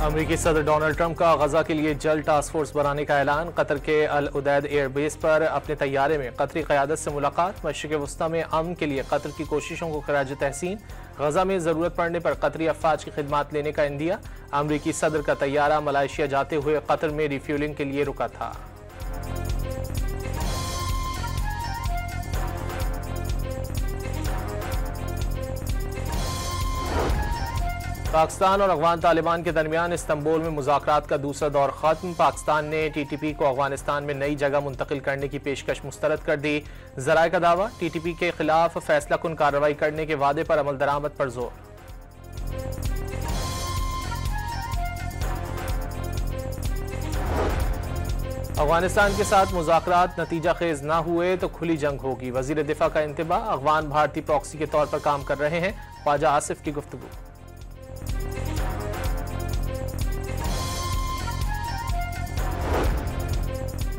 अमरीकी सदर Donald Trump का गजा के लिए जल्द टास्क फोर्स बनाने का ऐलान। कतर के अल उदैद एयरबेस पर अपने तैयारे में कतरी क़यादत से मुलाकात। मशरिक़ वस्ता में अमन के लिए कतर की कोशिशों को खराज तहसीन। गजा में ज़रूरत पड़ने पर कतरी अफवाज की खिदमत लेने का इंदिया। अमरीकी सदर का तैयारा मलेशिया जाते हुए कतर में रिफ्यूलिंग के लिए रुका था। पाकिस्तान और अफगान तालिबान के दरमियान इस्तंबुल में मुज़ाकरात का दूसरा दौर खत्म। पाकिस्तान ने TTP को अफगानिस्तान में नई जगह मुंतकिल करने की पेशकश मुस्तरद कर दी। ज़राए का दावा, TTP के खिलाफ फैसला कुन कार्रवाई करने के वादे पर अमल दरामद पर जोर। अफगानिस्तान के साथ मुज़ाकरात नतीजा खेज न हुए तो खुली जंग होगी। वज़ीर दिफा का इंतबाह, अफगान भारतीय प्रॉक्सी के तौर पर काम कर रहे हैं। ख्वाजा आसिफ की गुफ्तगू।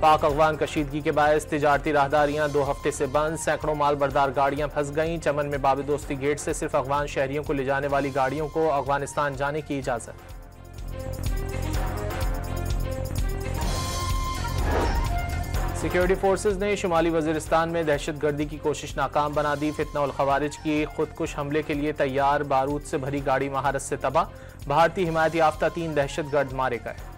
पाक अफगान कशीदगी के बायस तिजारती राहदारियां 2 हफ्ते से बंद। सैकड़ों माल बरदार गाड़ियां फंस गईं। चमन में बाब दोस्ती गेट से सिर्फ अफगान शहरियों को ले जाने वाली गाड़ियों को अफगानिस्तान जाने की इजाजत। सिक्योरिटी फोर्सेज ने शुमाली वजीरिस्तान में दहशतगर्दी की कोशिश नाकाम बना दी। फितना उल खवारिज की खुदकुश हमले के लिए तैयार बारूद से भरी गाड़ी महारत से तबाह। भारतीय हिमायत याफ्ता 3 दहशतगर्द मारे गए।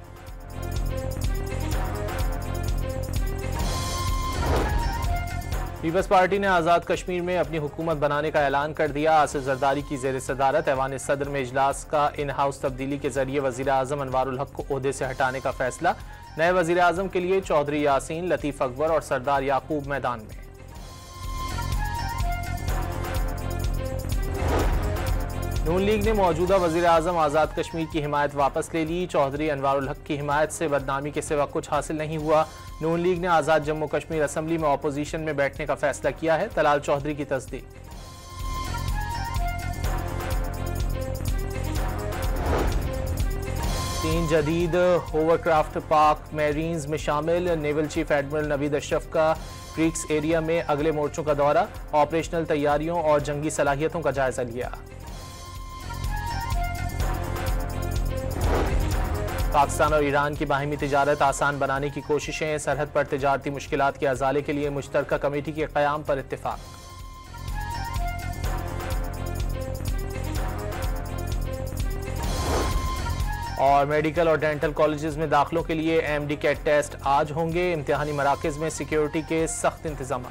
पीपल्स पार्टी ने आज़ाद कश्मीर में अपनी हुकूमत बनाने का ऐलान कर दिया। आसिफ जरदारी की ज़ेर सदारत ऐवान सदर में इजलास का इन हाउस तब्दीली के जरिए वज़ीर आज़म अनवारुल हक को ओहदे से हटाने का फैसला। नए वज़ीर आज़म के लिए चौधरी यासीन, लतीफ़ अकबर और सरदार याकूब मैदान में। नून लीग ने मौजूदा वज़ीर आज़म आज़ाद कश्मीर की हिमायत वापस ले ली। चौधरी अनवारुल हक की हिमायत से बदनामी के सिवा कुछ हासिल नहीं हुआ। नून लीग ने आज़ाद जम्मू कश्मीर असम्बली में अपोजिशन में बैठने का फैसला किया है। तलाल चौधरी की तस्दीक। तीन जदीद होवरक्राफ्ट पाक मैरीन्स में शामिल। Naval chief admiral Naveed Ashraf का क्रीक्स एरिया में अगले मोर्चों का दौरा। ऑपरेशनल तैयारियों और जंगी सलाहियतों का जायजा लिया। पाकिस्तान और ईरान की बाहिमी तिजारत आसान बनाने की कोशिशें। सरहद पर तिजारती मुश्किलात के अजाले के लिए मुश्तरका कमेटी के क़याम पर इत्तेफाक। और मेडिकल और डेंटल कॉलेजेस में दाखिलों के लिए MD कैट टेस्ट आज होंगे। इम्तिहानी मराकज़ में सिक्योरिटी के सख्त इंतजाम।